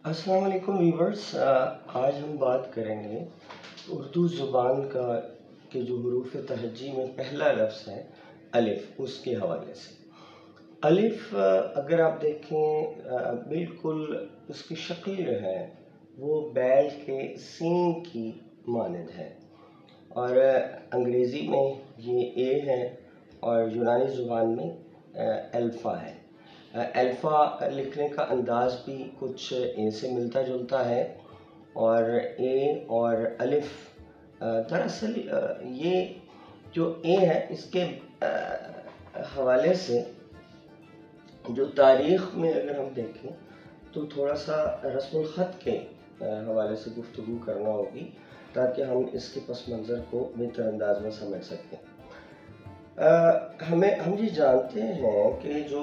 السلام علیکم ویورز، آج ہم بات کریں گے اردو زبان کے جو حروف تہجی میں پہلا لفظ ہے الف، اس کے حوالے سے۔ الف اگر آپ دیکھیں بالکل اس کی شکل جو ہے وہ بیل کے سین کی مانند ہے، اور انگریزی میں یہ اے ہے اور یونانی زبان میں الفا ہے۔ الفا لکھنے کا انداز بھی کچھ اے سے ملتا جلتا ہے، اور اے اور الف دراصل یہ جو اے ہے اس کے حوالے سے جو تاریخ میں اگر ہم دیکھیں تو تھوڑا سا رسم الخط کے حوالے سے گفتگو کرنا ہوگی تاکہ ہم اس کے پس منظر کو بہتر انداز میں سمجھ سکیں۔ ہم یہ جانتے ہیں کہ جو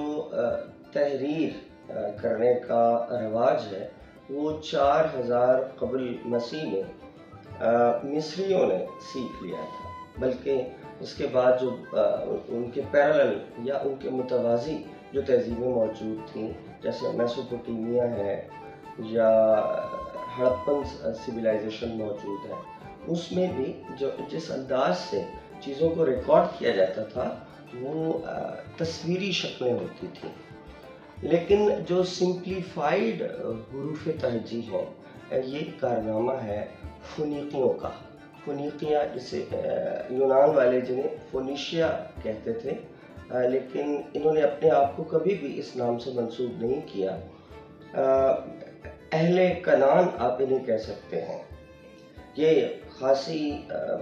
تحریر کرنے کا رواج ہے وہ 4000 قبل مسیح میں مصریوں نے سیکھ لیا تھا، بلکہ اس کے بعد جو ان کے پیرالل یا ان کے متوازی جو تہذیبیں موجود تھیں جیسے میسوپوٹیمیا ہے یا ہڑپن سویلائزیشن موجود ہے، اس میں بھی جس انداز سے چیزوں کو ریکارڈ کیا جاتا تھا وہ تصویری شکلیں ہوتی تھیں، لیکن جو سمپلیفائیڈ حروف تہجی ہیں یہ کارنامہ ہے فونیقیوں کا۔ فونیقیہ جسے یونان والے جنہیں فونیشیا کہتے تھے، لیکن انہوں نے اپنے آپ کو کبھی بھی اس نام سے منسوب نہیں کیا۔ اہل کنعان آپ انہیں کہہ سکتے ہیں۔ یہ خاصی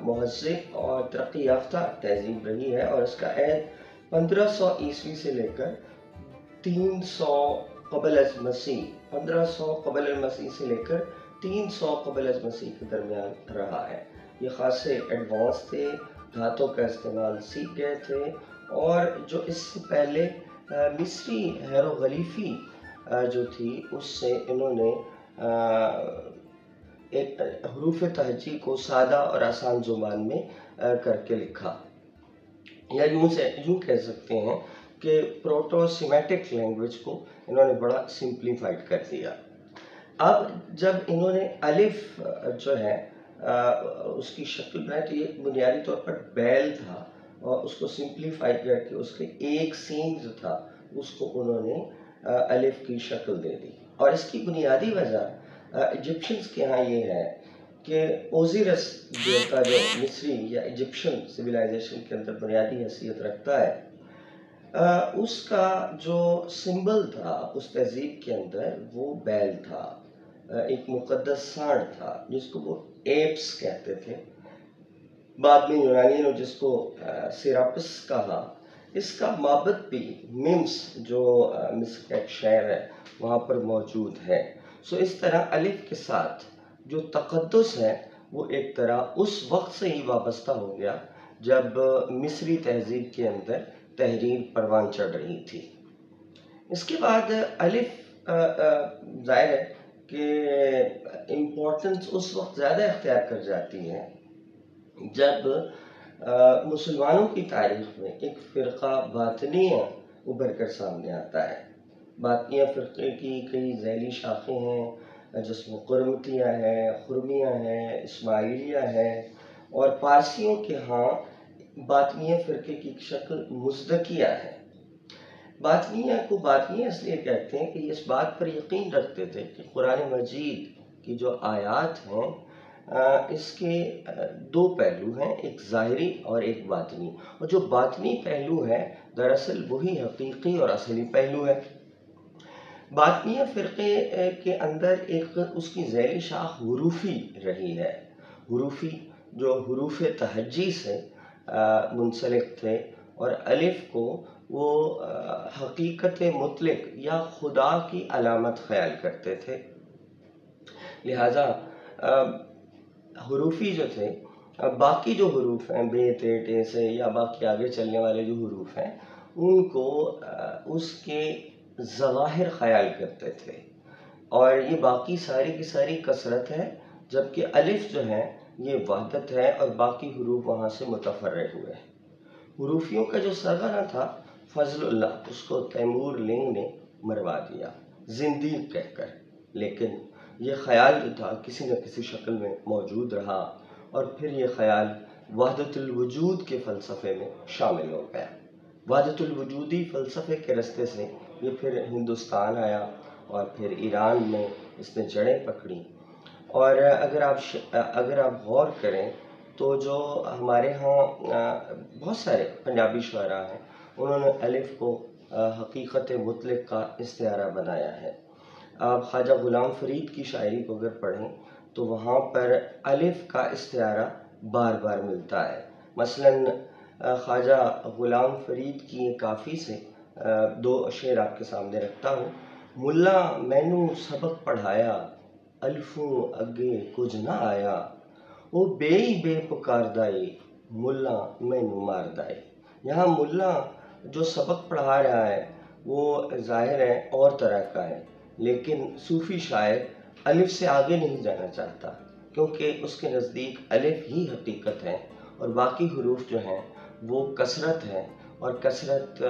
مہذب اور ترقی یافتہ تہذیب رہی ہے، اور اس کا عہد 1500 عیسوی سے لے کر 300 قبل از مسیح 1500 قبل المسیح سے لے کر 300 قبل از مسیح کے درمیان رہا ہے۔ یہ خاصے ایڈوانس تھے، دھاتوں کا استعمال سیکھ گئے تھے، اور جو اس سے پہلے مصری ہیروغلیفی جو تھی اس سے انہوں نے ایک حروف تہجی کو سادہ اور آسان زبان میں کر کے لکھا، یا یوں کہہ سکتے ہیں کہ پروٹو سیمیٹک لینگویج کو انہوں نے بڑا سمپلیفائڈ کر دیا۔ اب جب انہوں نے الف جو ہے اس کی شکل بنائی تو یہ بنیادی طور پر بیل تھا، اور اس کو سمپلیفائی کر کے اس کے ایک سین جو تھا اس کو انہوں نے الف کی شکل دے دی، اور اس کی بنیادی وجہ ایجپشنز کے ہاں یہ ہے کہ اوزیرس دیوتا جو مصری یا ایجپشن سویلائزیشن کے اندر بنیادی حیثیت رکھتا ہے، اس کا جو سمبل تھا اس تہذیب کے اندر وہ بیل تھا، ایک مقدس سانڈ تھا جس کو وہ ایپس کہتے تھے۔ بعد میں یونانیوں نے جس کو سیراپس کہا، اس کا معبد بھی ممس جو مصر کا ایک شہر ہے وہاں پر موجود ہے۔ سو اس طرح الف کے ساتھ جو تقدس ہے وہ ایک طرح اس وقت سے ہی وابستہ ہو گیا جب مصری تہذیب کے اندر تحریر پروان چڑھ رہی تھی۔ اس کے بعد الف ظاہر ہے کہ امپورٹنس اس وقت زیادہ اختیار کر جاتی ہے جب مسلمانوں کی تاریخ میں ایک فرقہ باطنیہ ابھر کر سامنے آتا ہے۔ باطنیہ فرقے کی کئی ذیلی شاخیں ہیں جس میں قرمتیہ ہے، خرمیہ ہے، اسماعیلیہ ہے، اور پارسیوں کے ہاں باطنیہ فرقے کی شکل مزدکیہ ہے۔ باطنیہ کو باطنیہ اس لیے کہتے ہیں کہ یہ اس بات پر یقین رکھتے تھے کہ قرآن مجید کی جو آیات ہیں اس کے دو پہلو ہیں، ایک ظاہری اور ایک باطنی، اور جو باطنی پہلو ہے دراصل وہی حقیقی اور اصلی پہلو ہے۔ باطنیہ فرقے کے اندر ایک اس کی ذیلی شاخ حروفی رہی ہے، حروفی جو حروف تہجی سے منسلک تھے، اور الف کو وہ حقیقت مطلق یا خدا کی علامت خیال کرتے تھے، لہٰذا حروفی جو تھے باقی جو حروف ہیں بے تے ٹے سے یا باقی آگے چلنے والے جو حروف ہیں ان کو اس کے ظواہر خیال کرتے تھے، اور یہ باقی ساری کی ساری کثرت ہے، جبکہ الف جو ہے یہ وحدت ہے اور باقی حروف وہاں سے متفرع ہوئے ہیں۔ حروفیوں کا جو سرغنہ تھا فضل اللہ، اس کو تیمور لنگ نے مروا دیا زندیق کہہ کر، لیکن یہ خیال جو تھا کسی نہ کسی شکل میں موجود رہا، اور پھر یہ خیال وحدت الوجود کے فلسفے میں شامل ہو گیا۔ وحدت الوجودی فلسفے کے راستے سے یہ پھر ہندوستان آیا، اور پھر ایران میں اس نے جڑیں پکڑی۔ اور اگر آپ غور کریں تو جو ہمارے ہاں بہت سارے پنجابی شاعراں ہیں، انہوں نے الف کو حقیقت مطلق کا استعارہ بنایا ہے۔ آپ خواجہ غلام فرید کی شاعری کو اگر پڑھیں تو وہاں پر الف کا استعارہ بار بار ملتا ہے۔ مثلاً خواجہ غلام فرید کی ایک کافی سے دو شعر آپ کے سامنے رکھتا ہوں۔ ملا مینوں سبق پڑھایا، الفوں اگے کچھ نہ آیا، وہ بے پکاردہ اے، ملا مینوں ماردہ اے۔ یہاں ملا جو سبق پڑھا رہا ہے وہ ظاہر ہے اور طرح کا ہے، لیکن صوفی شاعر الف سے آگے نہیں جانا چاہتا، کیونکہ اس کے نزدیک الف ہی حقیقت ہے، اور باقی حروف جو ہیں وہ کثرت ہے، اور کثرت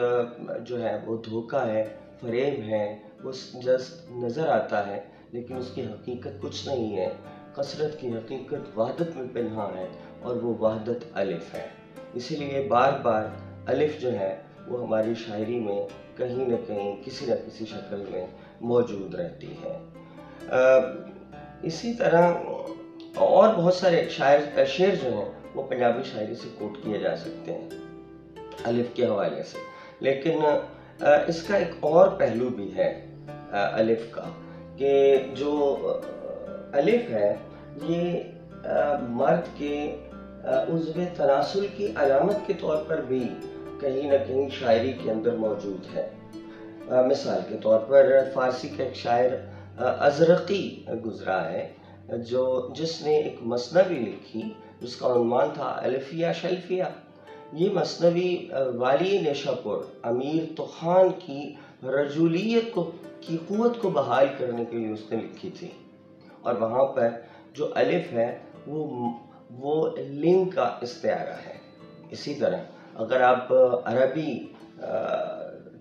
جو ہے وہ دھوکہ ہے، فریب ہے، وہ جسٹ نظر آتا ہے، لیکن اس کی حقیقت کچھ نہیں ہے۔ کثرت کی حقیقت وحدت میں پنہاں ہے، اور وہ وحدت الف ہے۔ اسی لیے بار بار الف جو ہے وہ ہماری شاعری میں کہیں نہ کہیں کسی نہ کسی شکل میں موجود رہتی ہے۔ اسی طرح اور بہت سارے شعر جو ہیں وہ پنجابی شاعری سے کوٹ کیے جا سکتے ہیں الف کے حوالے سے، لیکن اس کا ایک اور پہلو بھی ہے الف کا، کہ جو الف ہے یہ مرد کے عضو تناسل کی علامت کے طور پر بھی کہیں نہ کہیں شاعری کے اندر موجود ہے۔ مثال کے طور پر فارسی کا ایک شاعر ازرقی گزرا ہے، جس نے ایک مثنوی لکھی جس کا عنوان تھا الفیہ شلفیہ۔ یہ مثنوی والی نیشا پور امیر طوخان کی رجولیت کی قوت کو بحال کرنے کے لیے اس نے لکھی تھی، اور وہاں پر جو الف ہے وہ لنگ کا استعارہ ہے۔ اسی طرح اگر آپ عربی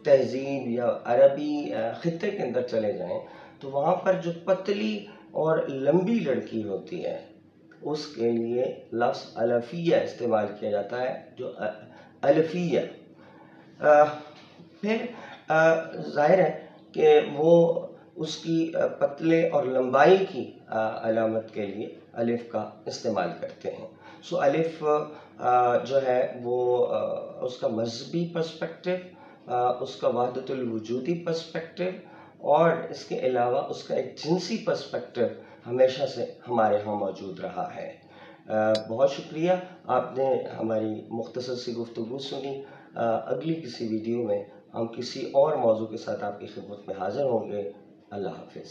تہذیب یا عربی خطے کے اندر چلے جائیں تو وہاں پر جو پتلی اور لمبی لڑکی ہوتی ہے اس کے لیے لفظ الفیہ استعمال کیا جاتا ہے، جو الفیہ۔ پھر ظاہر ہے کہ وہ اس کی پتلے اور لمبائی کی علامت کے لیے الف کا استعمال کرتے ہیں۔ سو الف جو ہے وہ اس کا مذہبی پرسپیکٹو، اس کا وحدت الوجودی پرسپیکٹو، اور اس کے علاوہ اس کا ایک جنسی پرسپیکٹو ہمیشہ سے ہمارے ہاں موجود رہا ہے۔ بہت شکریہ، آپ نے ہماری مختصر سی گفتگو سنی۔ اگلی کسی ویڈیو میں ہم کسی اور موضوع کے ساتھ آپ کی خدمت میں حاضر ہوں گے۔ اللہ حافظ۔